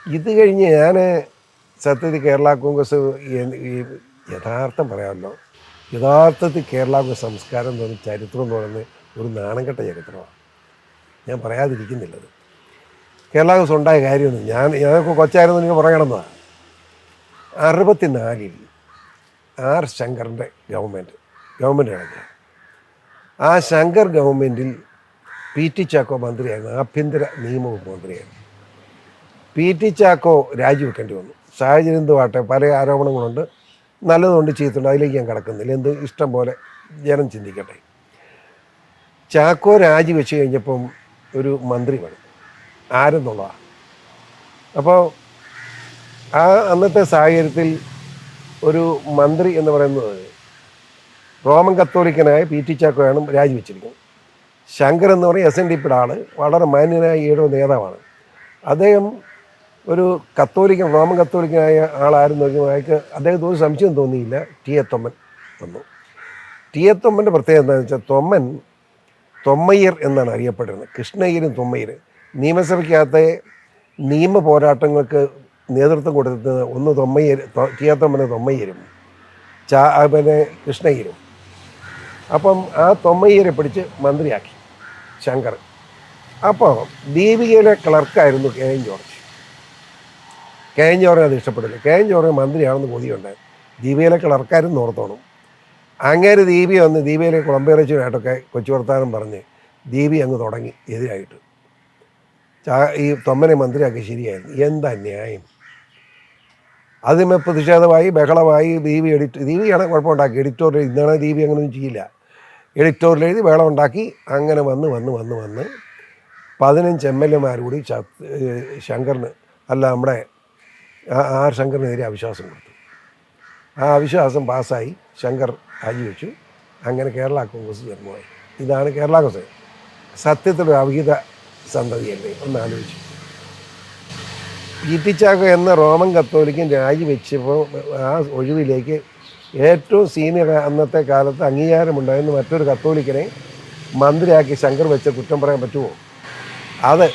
ഇത് കഴിഞ്ഞ് ഞാൻ സത്യത്തിൽ കേരള കോൺഗ്രസ് ഈ യഥാർത്ഥം പറയാമല്ലോ, യഥാർത്ഥത്തിൽ കേരള കോൺഗ്രസ് സംസ്കാരം എന്ന് പറയുന്ന ചരിത്രം എന്ന് പറയുന്നത് ഒരു നാണംകെട്ട ചരിത്രമാണ്. ഞാൻ പറയാതിരിക്കുന്നില്ലത്. കേരള കോൺഗ്രസ് ഉണ്ടായ കാര്യമൊന്നും ഞാനൊക്കെ കൊച്ചായിരുന്നു എനിക്ക് പറയണമെന്നതാണ്. 64 ആർ ശങ്കറിൻ്റെ ഗവൺമെൻറ് കിടക്കുക. ആ ശങ്കർ ഗവൺമെൻറ്റിൽ പി ടി ചാക്കോ മന്ത്രിയായിരുന്നു, ആഭ്യന്തര നിയമവകുപ്പ് മന്ത്രിയായിരുന്നു. പി ടി ചാക്കോ രാജിവെക്കേണ്ടി വന്നു. സാഹചര്യം എന്തുവാട്ടെ, പല ആരോപണങ്ങളുണ്ട്, നല്ലതുകൊണ്ട് ചെയ്തിട്ടുണ്ട്, അതിലേക്ക് ഞാൻ കിടക്കുന്നില്ല. എന്ത് ഇഷ്ടം പോലെ ജനം ചിന്തിക്കട്ടെ. ചാക്കോ രാജിവെച്ച് കഴിഞ്ഞപ്പം ഒരു മന്ത്രി വേണം, ആരെന്നുള്ളതാണ്. അപ്പോൾ ആ അന്നത്തെ സാഹചര്യത്തിൽ ഒരു മന്ത്രി എന്ന് പറയുന്നത് റോമൻ കത്തോലിക്കനായ പി ടി ചാക്കോയാണ് രാജിവെച്ചിരിക്കുന്നത്. ശങ്കർ എന്ന് പറയും SNDPയുടെ ആൾ, വളരെ മാന്യനായ ഈഴവ നേതാവാണ്. അദ്ദേഹം ഒരു കത്തോലിക്കൻ, റോമൻ കത്തോലിക്കനായ ആളായിരുന്നു. അയാൾക്ക് അദ്ദേഹത്തിന് ഒരു സംശയം തോന്നിയില്ല. ടി എ തൊമ്മൻ വന്നു. ടി എ തൊമ്മൻ്റെ പ്രത്യേകത എന്താണെന്ന് വെച്ചാൽ, തൊമ്മൻ തൊമ്മയ്യർ എന്നാണ് അറിയപ്പെടുന്നത്. കൃഷ്ണയ്യരും തൊമ്മയ്യർ നിയമസഭയ്ക്കകത്തെ നിയമ പോരാട്ടങ്ങൾക്ക് നേതൃത്വം കൊടുത്തത് ഒന്ന് തൊമ്മയ്യർ, ടി എ തൊമ്മനെ തൊമ്മയ്യരും പിന്നെ കൃഷ്ണയ്യരും. അപ്പം ആ തൊമ്മയ്യരെ പിടിച്ച് മന്ത്രിയാക്കി ശങ്കർ. അപ്പോൾ ദീപികയിലെ ക്ലർക്കായിരുന്നു K N George. K N George അത് ഇഷ്ടപ്പെടില്ല. കെ എൻ ജോർജ് മന്ത്രിയാണെന്ന് കൊതിയുണ്ടായിരുന്നു. ദീപികയിലെ ക്ലർക്കാരെന്ന് ഓർത്തോണം. അങ്ങേര് ദീപി വന്ന് ദീപികയിലെ കുളമ്പേറച്ചുമായിട്ടൊക്കെ കൊച്ചു വർത്താനം പറഞ്ഞ് ദീപി അങ്ങ് തുടങ്ങി എതിരായിട്ട്. ഈ തൊമ്മനെ മന്ത്രിയാക്കി ശരിയായിരുന്നു. എന്താ ന്യായം? അതിന്മേൽ പ്രതിഷേധമായി, ബഹളമായി. ദീപിയാണ് കുഴപ്പമുണ്ടാക്കി. എഡിറ്റോറിയൽ ഇന്നാണ് ദീപി അങ്ങനെയൊന്നും ചെയ്യില്ല. എഡിറ്റോറിയൽ എഴുതി ബഹളം ഉണ്ടാക്കി. അങ്ങനെ വന്ന് 15 MLA കൂടി ശങ്കറിന്, അല്ല നമ്മുടെ ആർ ശങ്കറിനെതിരെ അവിശ്വാസം കൊടുത്തു. ആ അവിശ്വാസം പാസ്സായി. ശങ്കർ രാജിവെച്ചു. അങ്ങനെ കേരള കോൺഗ്രസ് ജന്മമായി. ഇതാണ് കേരള കോൺഗ്രസ്. സത്യത്തിലൊരു അവിഹിത സന്തതിയല്ലേ ഒന്ന് ആലോചിച്ചു. പി ടി ചാക്കോ എന്ന റോമൻ കത്തോലിക്കൻ രാജിവെച്ചപ്പോൾ ആ ഒഴിവിലേക്ക് ഏറ്റവും സീനിയർ അന്നത്തെ കാലത്ത് അംഗീകാരമുണ്ടായിരുന്ന മറ്റൊരു കത്തോലിക്കനെ മന്ത്രിയാക്കി ശങ്കർ വെച്ച കുറ്റം പറയാൻ പറ്റുമോ? അത്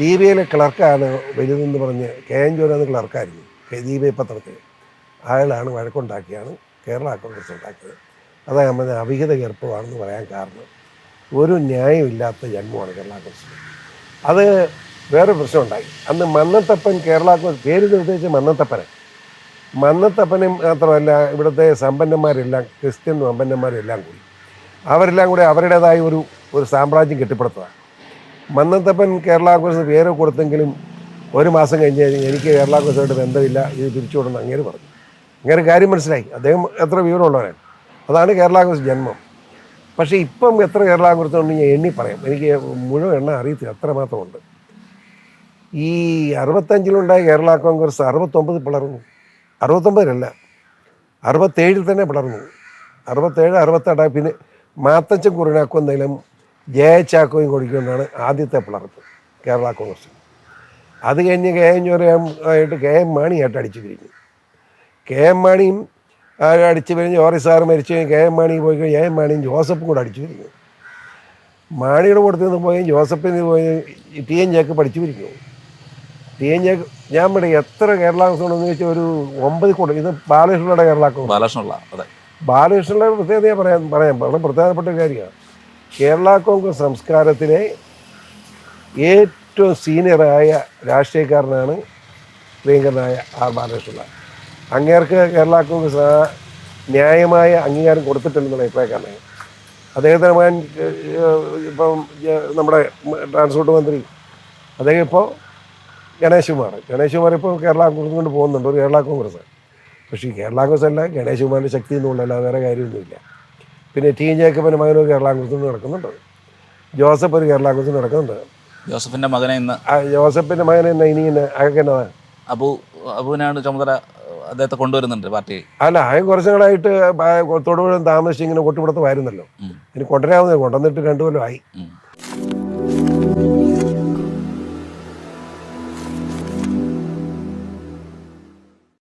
ദീപയിലെ ക്ലർക്കാണ് വലുതെന്ന് പറഞ്ഞ് കെ എൻ ജോർജ് അന്ന് ക്ലർക്കായിരുന്നു ദീപ പത്രത്തിൽ. അയാളാണ് വഴക്കുണ്ടാക്കിയാണ് കേരള കോൺഗ്രസ് ഉണ്ടാക്കിയത്. അതാണ് നമ്മൾ അവിഹിത ഗർഭമാണെന്ന് പറയാൻ കാരണം. ഒരു ന്യായമില്ലാത്ത ജന്മമാണ് കേരള കോൺഗ്രസ്. അത് വേറെ പ്രശ്നമുണ്ടായി. അന്ന് മന്നത്തപ്പൻ കേരള കോൺഗ്രസ് പേര് നിർദ്ദേശിച്ച മന്നത്തപ്പനും മാത്രമല്ല, ഇവിടുത്തെ സമ്പന്നന്മാരെല്ലാം, ക്രിസ്ത്യൻ സമ്പന്നന്മാരെല്ലാം കൂടി അവരെല്ലാം കൂടി അവരുടേതായ ഒരു സാമ്രാജ്യം കെട്ടിപ്പടുത്തതാണ്. മന്നത്തപ്പൻ കേരള കോൺഗ്രസ് പേര് കൊടുത്തെങ്കിലും ഒരു മാസം കഴിഞ്ഞ് എനിക്ക് കേരള കോൺഗ്രസുമായിട്ട് ബന്ധമില്ല, ഇത് പിരിച്ചുവിടണം അങ്ങേര് പറഞ്ഞു. അങ്ങനെ കാര്യം മനസ്സിലായി. അദ്ദേഹം എത്ര വിവരമുള്ളവരാണ്. അതാണ് കേരള കോൺഗ്രസ് ജന്മം. പക്ഷേ ഇപ്പം എത്ര കേരള കോൺഗ്രസ് ഉണ്ട് ഞാൻ എണ്ണി പറയാം. എനിക്ക് മുഴുവൻ എണ്ണം അറിയത്തില്ല, അത്രമാത്രമുണ്ട്. ഈ 65-ലുണ്ടായ കേരള കോൺഗ്രസ് 69 പിളർന്നു. 69-ലല്ല, 67 തന്നെ പിളർന്നു. 67, 68. പിന്നെ മാത്തച്ചൻ കുറുനാക്കും എന്തെങ്കിലും ജയചാക്കോയും കൊടുക്കൊണ്ടാണ് ആദ്യത്തെ പിളർപ്പ് കേരള കോൺഗ്രസ്. അത് കഴിഞ്ഞ് കെ എൻ ജോർജുമായിട്ട് കെ എം മാണിയായിട്ട് അടിച്ചു പിരിഞ്ഞു. കെ എം മാണിയും അടിച്ചു പിരിഞ്ഞ് ജോർജ് സാറ് മരിച്ചു കഴിഞ്ഞ് കെ എം മാണി പോയി കഴിഞ്ഞ് എ എം മാണിയും ജോസഫും കൂടെ അടിച്ചു പിരിഞ്ഞു. മാണിയുടെ കൂട്ടത്തിൽ നിന്ന് പോയി ജോസഫിന് പോയി ടി എൻ ജേക്കബ് പഠിച്ചു പിരിഞ്ഞു. ടി എൻ ജേക്കബ് ഞാൻ പറയും എത്ര കേരള കോൺഗ്രസ് ഉണ്ടെന്ന് ചോദിച്ചാൽ ഒരു 9 കൂടെ. ഇത് ബാലകൃഷ്ണയുടെ കേരള കോൺഗ്രസ്. ബാലകൃഷ്ണയുടെ പ്രത്യേകത പറയാം വളരെ പ്രധാനപ്പെട്ട കാര്യമാണ്. കേരള കോൺഗ്രസ് സംസ്കാരത്തിലെ ഏറ്റവും സീനിയറായ രാഷ്ട്രീയക്കാരനാണ് പ്രിയങ്കരനായ ആർ ബാലകൃഷ്ണ. അങ്ങേർക്ക് കേരള കോൺഗ്രസ് ന്യായമായ അംഗീകാരം കൊടുത്തിട്ടില്ലെന്നുള്ള അഭിപ്രായക്കാരനാണ് അദ്ദേഹത്തിന്. ഇപ്പം നമ്മുടെ ട്രാൻസ്പോർട്ട് മന്ത്രി അദ്ദേഹം ഇപ്പോൾ ഗണേഷ് കുമാർ ഇപ്പോൾ കേരള കോൺഗ്രസ് കൊണ്ട് പോകുന്നുണ്ട്, ഒരു കേരള കോൺഗ്രസ്. പക്ഷേ ഈ കേരള കോൺഗ്രസ് അല്ല, ഗണേഷ് കുമാറിൻ്റെ ശക്തി എന്നുള്ളതല്ല, വേറെ കാര്യമൊന്നുമില്ല. പിന്നെ ടി എൻ ജേക്കബിൻ്റെ മകനൊരു കേരള കോൺഗ്രസ് നടക്കുന്നുണ്ട്, ജോസഫ് ഒരു കേരള കോൺഗ്രസ് നടക്കുന്നുണ്ട്. ജോസഫിൻ്റെ മകനെ ജോസഫിൻ്റെ മകൻ എന്നാ ഇനി അതൊക്കെ എന്നതാ അബുവിനാണ് ചുമതല, അദ്ദേഹത്തെ കൊണ്ടുവരുന്നുണ്ട് പാർട്ടി. അല്ല, ആയും കുറച്ചുകളായിട്ട് തൊടുപുഴ താമസിച്ച് ഇങ്ങനെ കൊട്ടുപിടുത്തമായിരുന്നല്ലോ. ഇനി കൊണ്ടുവരാവുന്നേ, കൊണ്ടുവന്നിട്ട് 2 കൊല്ലമായി.